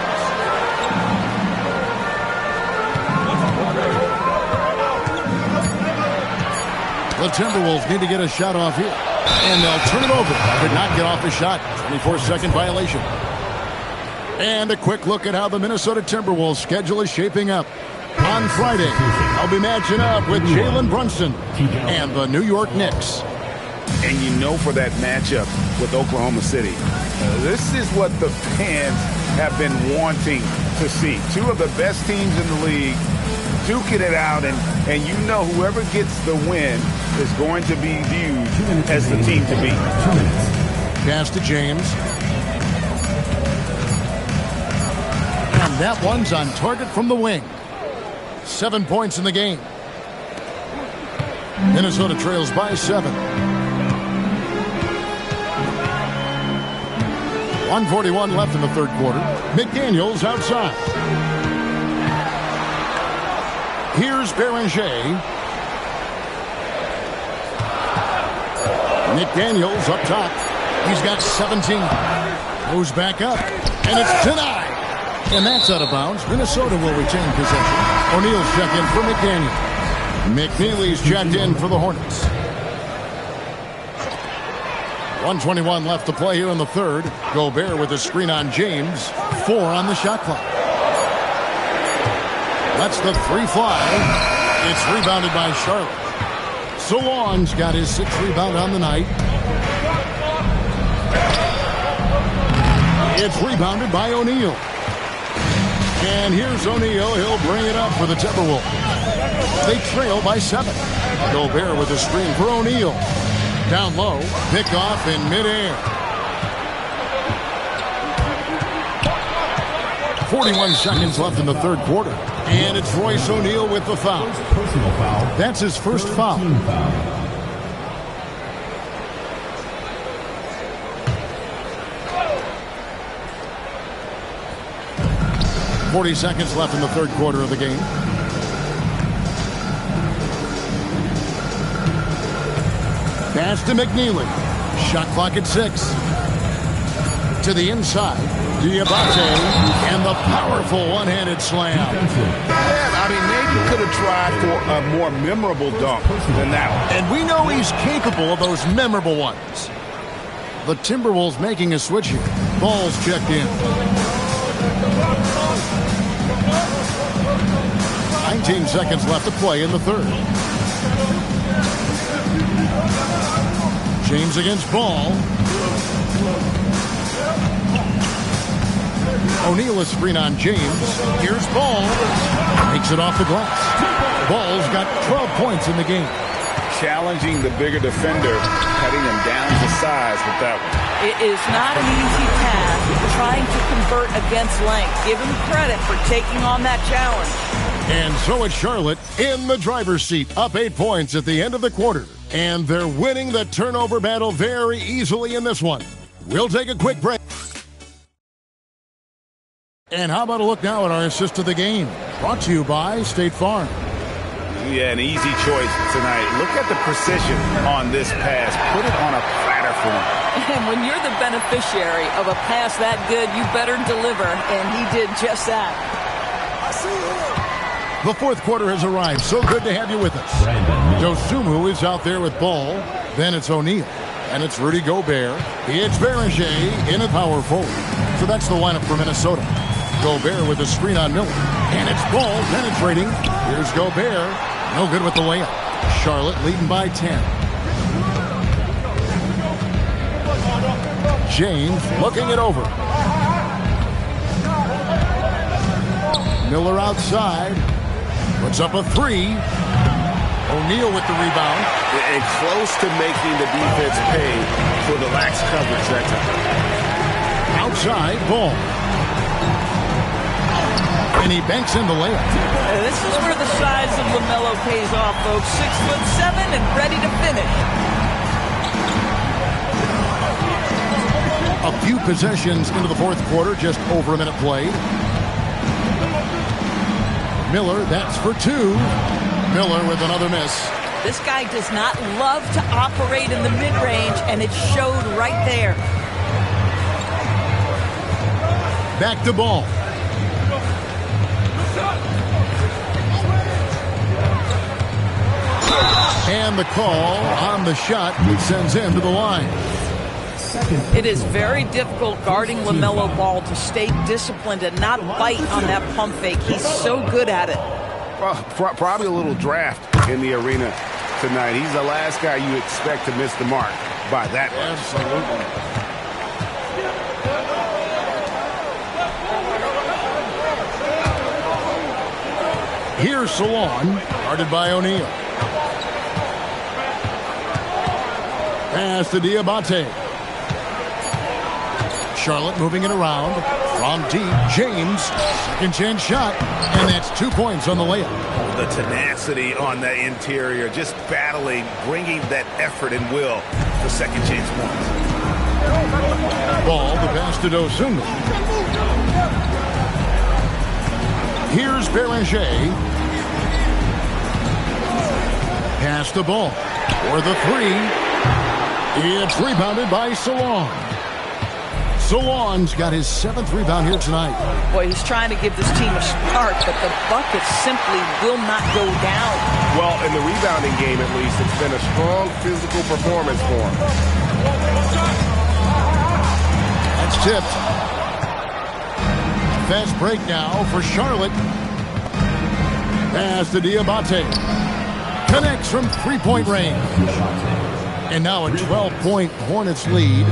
S1: The Timberwolves need to get a shot off here. And they'll turn it over. Could not get off the shot. 24-second violation. And a quick look at how the Minnesota Timberwolves schedule is shaping up. On Friday, they'll be matching up with Jalen Brunson and the New York Knicks.
S7: And you know, for that matchup with Oklahoma City, this is what the fans have been wanting to see. 2 of the best teams in the league duking it out, and you know whoever gets the win is going to be viewed as the team to beat.
S1: Pass to James. And that one's on target from the wing. 7 points in the game. Minnesota trails by 7. 1:41 left in the third quarter. McDaniels outside. Here's Berenger. McDaniels up top. He's got 17. Goes back up. And it's denied. And that's out of bounds. Minnesota will retain possession. O'Neal's checked in for McDaniel. McNeely's checked in for the Hornets. 1:21 left to play here in the third. Gobert with a screen on James. 4 on the shot clock. That's the 3 fly. It's rebounded by Charlotte. Solon's got his 6th rebound on the night. It's rebounded by O'Neal. And here's O'Neal. He'll bring it up for the Timberwolves. They trail by 7. Gobert with a screen for O'Neal. Down low. Pick off in midair. 41 seconds left in the third quarter. And it's Royce O'Neal with the foul.
S5: Personal foul.
S1: That's his first foul.
S5: Team foul.
S1: .40 seconds left in the third quarter of the game. Pass to McNeely. Shot clock at 6. To the inside. Diabate. And the powerful one-handed slam.
S7: Yeah, I mean, maybe you could have tried for a more memorable dunk than that one.
S1: And we know he's capable of those memorable ones. The Timberwolves making a switch here. Ball's checked in. 19 seconds left to play in the third. James against Ball. O'Neal is screen on James. Here's Ball. Makes it off the glass. Ball's got 12 points in the game.
S7: Challenging the bigger defender, cutting him down to size with that one.
S3: It is not an easy task trying to convert against length. Give him credit for taking on that challenge.
S1: And so it's Charlotte in the driver's seat, up 8 points at the end of the quarter. And they're winning the turnover battle very easily in this one. We'll take a quick break. And how about a look now at our assist of the game? Brought to you by State Farm.
S7: Yeah, an easy choice tonight. Look at the precision on this pass. Put it on a platter for him.
S3: And when you're the beneficiary of a pass that good, you better deliver. And he did just that.
S1: The fourth quarter has arrived. So good to have you with us. Dosunmu is out there with Ball. Then it's O'Neal. And it's Rudy Gobert. It's Berenger in a power forward. So that's the lineup for Minnesota. Gobert with a screen on Miller. And it's Ball penetrating. Here's Gobert. No good with the layup. Charlotte leading by 10. James looking it over. Miller outside. Puts up a three. O'Neal with the rebound.
S2: And close to making the defense pay for the lax coverage that time.
S1: Outside, Ball. And he banks in the layup.
S3: This is where the size of LaMelo pays off, folks. 6'7" and ready to finish.
S1: A few possessions into the fourth quarter, just over a minute played. Miller, that's for two. Miller with another miss.
S3: This guy does not love to operate in the mid-range, and it showed right there.
S1: Back to Ball. And the call on the shot that sends him to the line.
S3: It is very difficult guarding LaMelo Ball to stay disciplined and not bite on that pump fake. He's so good at it.
S7: Well, probably a little draft in the arena tonight. He's the last guy you expect to miss the mark by that much.
S1: Absolutely. Here's Salon, guarded by O'Neal. Pass to Diabate. Charlotte moving it around. From deep, James. Second chance shot. And that's 2 points on the layup.
S2: The tenacity on the interior, just battling, bringing that effort and will for second chance points.
S1: Ball, the pass to Dosunmu. Here's Beranger. Pass the ball. For the three. It's rebounded by Salon. Salon's got his 7th rebound here tonight.
S3: Boy, he's trying to give this team a spark, but the buckets simply will not go down.
S13: Well, in the rebounding game, at least, it's been a strong physical performance for him.
S1: That's tipped. Fast break now for Charlotte. Pass to Diabate. Connects from three-point range. And now a 12-point Hornets lead.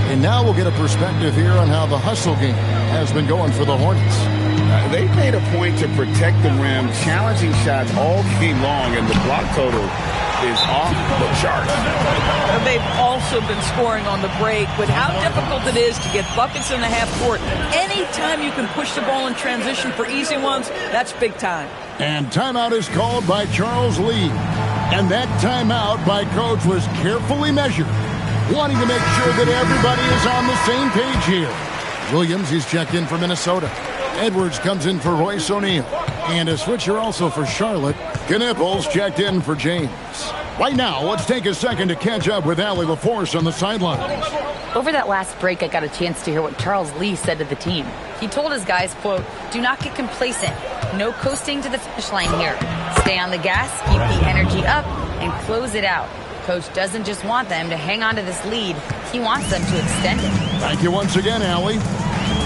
S1: And now we'll get a perspective here on how the hustle game has been going for the Hornets.
S2: They made a point to protect the rim, challenging shots all game long, and the block total is off the charts.
S3: They've also been scoring on the break. With how difficult it is to get buckets in the half court, anytime you can push the ball in transition for easy ones, that's big time.
S1: And timeout is called by Charles Lee. And that timeout by Coach was carefully measured, wanting to make sure that everybody is on the same page here. Williams, he's checked in for Minnesota. Edwards comes in for Royce O'Neal. And a switcher also for Charlotte. Knipples checked in for James. Right now, let's take a second to catch up with Allie LaForce on the sidelines.
S4: Over that last break, I got a chance to hear what Charles Lee said to the team. He told his guys, quote, "Do not get complacent. No coasting to the finish line here. Stay on the gas, keep the energy up, and close it out." Coach doesn't just want them to hang on to this lead. He wants them to extend it.
S1: Thank you once again, Allie.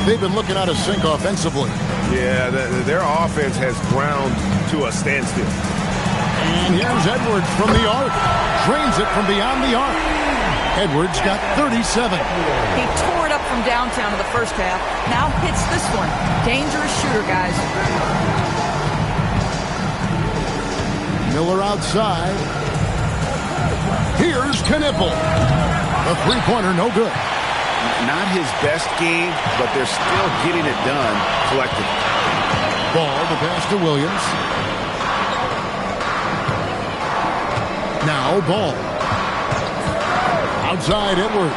S1: They've been looking out of sync offensively.
S13: Yeah, their offense has ground to a standstill.
S1: And here's Edwards from the arc. Drains it from beyond the arc. Edwards got 37.
S3: He tore it up from downtown in the first half. Now hits this one. Dangerous shooter, guys.
S1: Miller outside. Here's Knippel. The three-pointer, no good.
S2: Not his best game, but they're still getting it done collectively.
S1: Ball, the pass to Williams. Now Ball. Outside Edwards.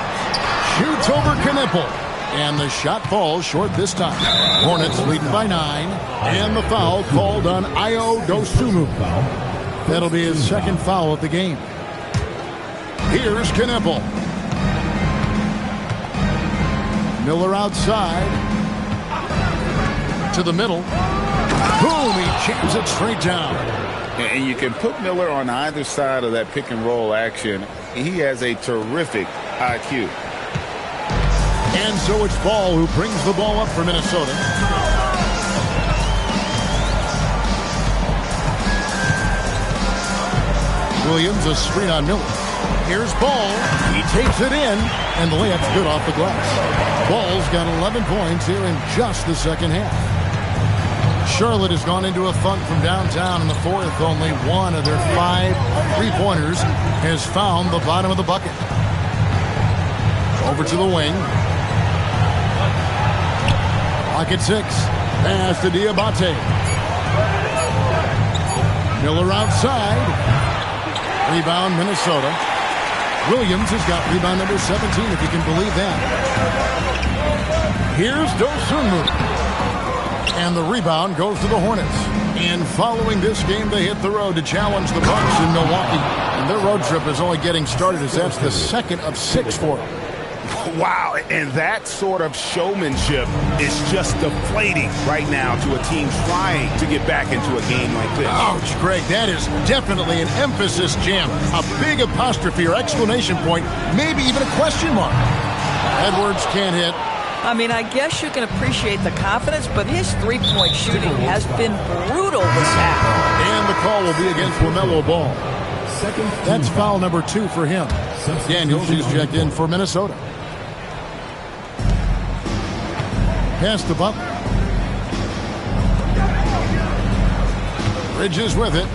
S1: Shoots over Knippel. And the shot falls short this time. Hornets leading by 9. And the foul called on Ayo Dosunmu. That'll be his second foul of the game. Here's Knippel. Miller outside. To the middle. Boom, he jams it straight down.
S2: And you can put Miller on either side of that pick and roll action. He has a terrific IQ.
S1: And so it's Ball who brings the ball up for Minnesota. Williams, a screen on Miller. Here's Ball. He takes it in, and the layup's good off the glass. Ball's got 11 points here in just the second half. Charlotte has gone into a funk from downtown in the fourth. Only one of their 5 3-pointers has found the bottom of the bucket. Over to the wing. Clock at 6. Pass to Diabate. Miller outside. Rebound, Minnesota. Williams has got rebound number 17, if you can believe that. Here's Dosunmu. And the rebound goes to the Hornets. And following this game, they hit the road to challenge the Bucks in Milwaukee. And their road trip is only getting started as that's the second of 6 for them.
S7: Wow, and that sort of showmanship is just deflating right now to a team trying to get back into a game like this.
S1: Ouch, Greg, that is definitely an emphasis jam. A big apostrophe or exclamation point, maybe even a question mark. Edwards can't hit.
S3: I mean, I guess you can appreciate the confidence, but his three-point shooting has been brutal this half.
S1: And the call will be against LaMelo Ball. That's foul number 2 for him. Daniels, he's checked in for Minnesota. Pass to Butler. Bridges with it.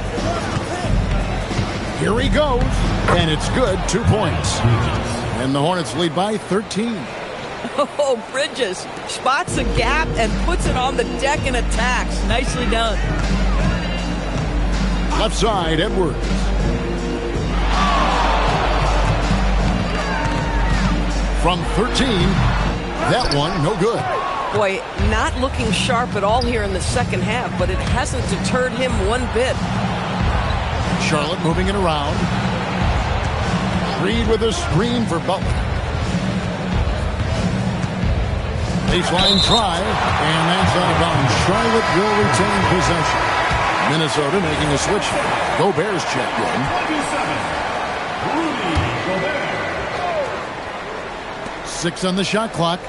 S1: Here he goes. And it's good. 2 points. And the Hornets lead by 13.
S3: Oh, Bridges spots a gap and puts it on the deck and attacks. Nicely done.
S1: Left side, Edwards. From 13. That one, no good.
S6: Boy, not looking sharp at all here in the second half, but it hasn't deterred him one bit.
S1: Charlotte moving it around. Reed with a screen for Butler. Baseline try, and that's out of bounds. Charlotte will retain possession. Minnesota making a switch. Gobert's checked in. 6 on the shot clock.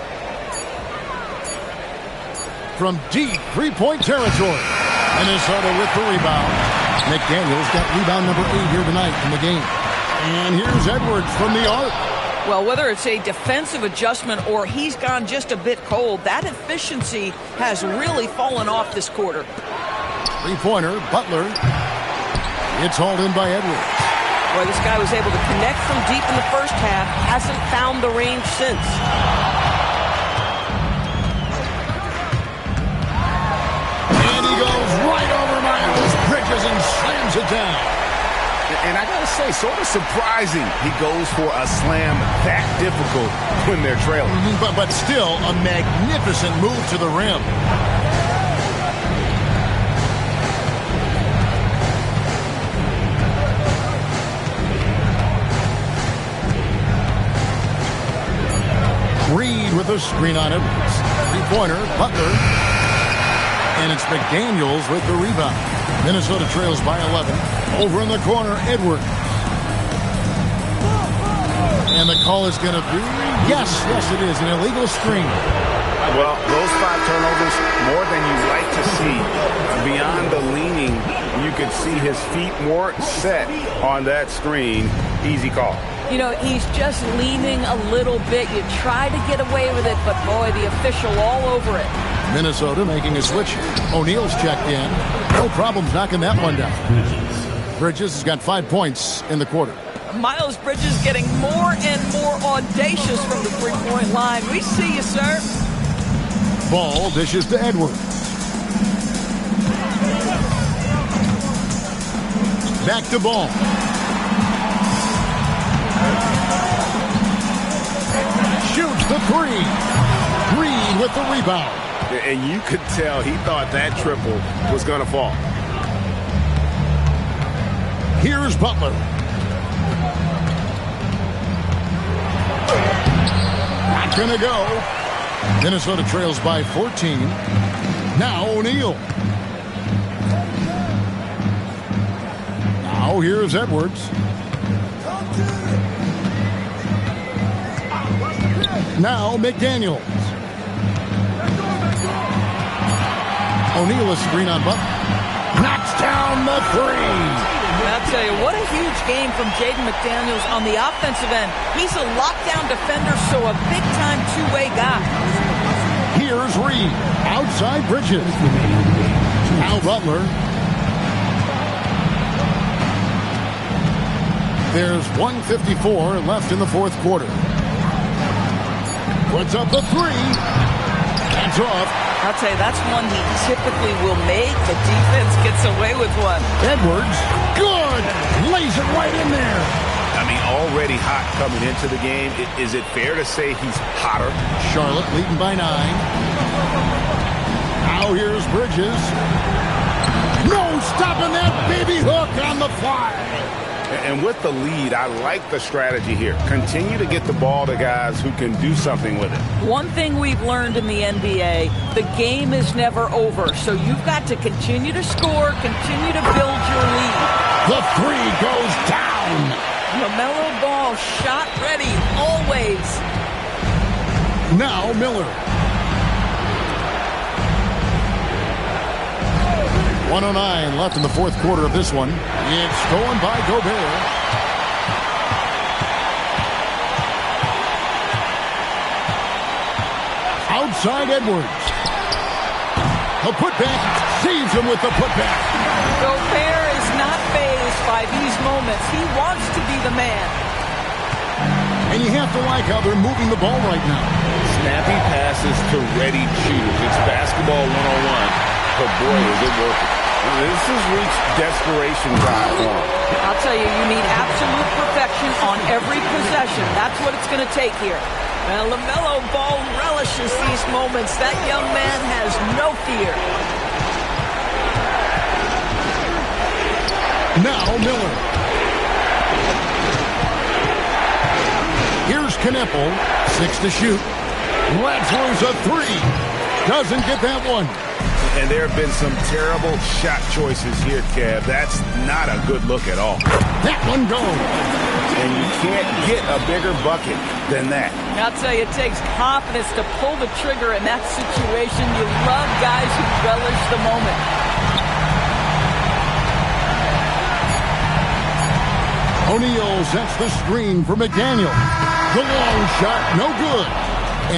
S1: From deep 3-point territory. Minnesota with the rebound. McDaniels got rebound number 8 here tonight in the game. And here's Edwards from the arc.
S3: Well, whether it's a defensive adjustment or he's gone just a bit cold, that efficiency has really fallen off this quarter.
S1: 3-pointer, Butler. It's hauled in by Edwards.
S6: Boy, this guy was able to connect from deep in the first half. Hasn't found the range since.
S1: And he goes right over Miles Bridges and slams it down.
S7: And I gotta say, sort of surprising he goes for a slam that difficult when they're trailing.
S1: But still, a magnificent move to the rim. Reed with a screen on Edwards. 3-pointer, Butler. And it's McDaniels with the rebound. Minnesota trails by 11. Over in the corner, Edwards. And the call is going to be, yes, it is, an illegal screen.
S7: Well, those 5 turnovers, more than you like to see. Beyond the leaning, you can see his feet more set on that screen. Easy call.
S6: You know, he's just leaning a little bit. You try to get away with it, but boy, the official all over it.
S1: Minnesota making a switch. O'Neal's checked in. No problems knocking that one down. Bridges has got 5 points in the quarter.
S3: Miles Bridges getting more and more audacious from the three-point line. We see you, sir.
S1: Ball dishes to Edwards. Back to Ball. Shoots the 3. Reed with the rebound.
S7: And you could tell he thought that triple was going to fall.
S1: Here's Butler. Not going to go. Minnesota trails by 14. Now O'Neal. Now here's Edwards. Now McDaniels. O'Neal is screen on Butler. Knocks down the three.
S3: I'll tell you, what a huge game from Jaden McDaniels on the offensive end. He's a lockdown defender, so a big-time two-way guy.
S1: Here's Reed. Outside Bridges. Al Butler. There's 1:54 left in the fourth quarter. Puts up the three. That's off.
S3: I'll tell you, that's one he typically will make. The defense gets away with one.
S1: Edwards. Good. Lays it right in there.
S7: I mean, already hot coming into the game. Is it fair to say he's hotter?
S1: Charlotte leading by 9. Now here's Bridges. No stopping that baby hook on the fly.
S7: And with the lead, I like the strategy here. Continue to get the ball to guys who can do something with it.
S3: One thing we've learned in the NBA, the game is never over. So you've got to continue to score, continue to build your lead.
S1: The three goes down.
S3: LaMelo Ball, shot ready, always.
S1: Now Miller. 1:09 left in the fourth quarter of this one. It's stolen by Gobert. Outside Edwards. The putback. Sees him with the putback.
S3: Gobert is not fazed by these moments. He wants to be the man.
S1: And you have to like how they're moving the ball right now.
S2: Snappy passes to ready shooters. It's basketball 101. But boy, is it working. This has reached desperation time form.
S3: I'll tell you, you need absolute perfection on every possession. That's what it's going to take here. Well, LaMelo Ball relishes these moments. That young man has no fear.
S1: Now Miller. Here's Knippel. 6 to shoot. Lets loose a three. Doesn't get that one.
S7: And there have been some terrible shot choices here, Kev. That's not a good look at all.
S1: That one goes.
S7: And you can't get a bigger bucket than that.
S3: I'll tell you, it takes confidence to pull the trigger in that situation. You love guys who relish the moment.
S1: O'Neal sets the screen for McDaniel. The long shot, no good.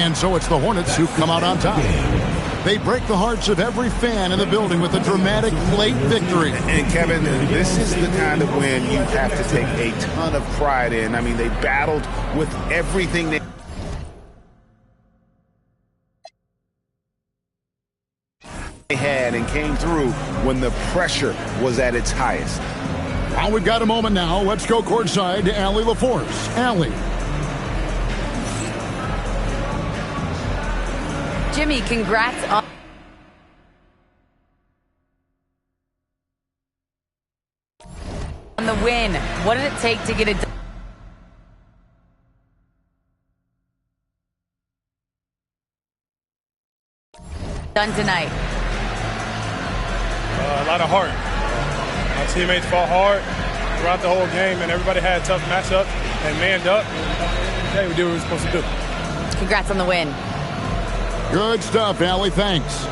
S1: And so it's the Hornets who come out on top. They break the hearts of every fan in the building with a dramatic late victory.
S7: And Kevin, this is the kind of win you have to take a ton of pride in. I mean, they battled with everything they had and came through when the pressure was at its highest.
S1: Well, we've got a moment now. Let's go courtside to Allie LaForce. Allie.
S4: Jimmy, congrats on the win. What did it take to get it done tonight?
S14: A lot of heart. My teammates fought hard throughout the whole game, and everybody had tough matchups and manned up. Yeah, we did what we were supposed to do.
S4: Congrats on the win.
S1: Good stuff, Allie. Thanks.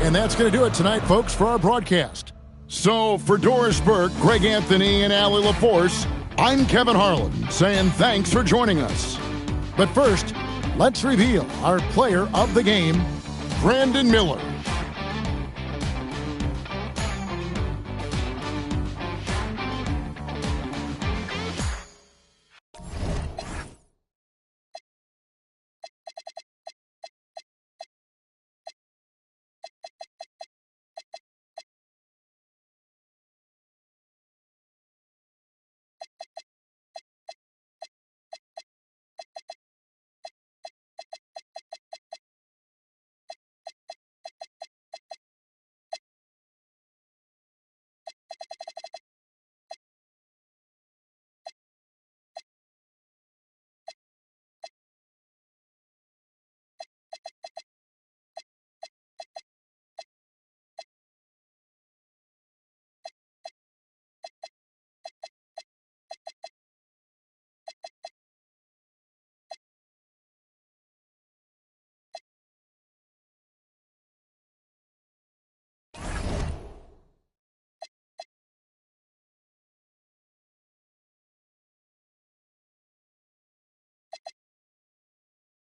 S1: And that's going to do it tonight, folks, for our broadcast. So for Doris Burke, Greg Anthony, and Allie LaForce, I'm Kevin Harlan saying thanks for joining us. But first, let's reveal our player of the game, Brandon Miller.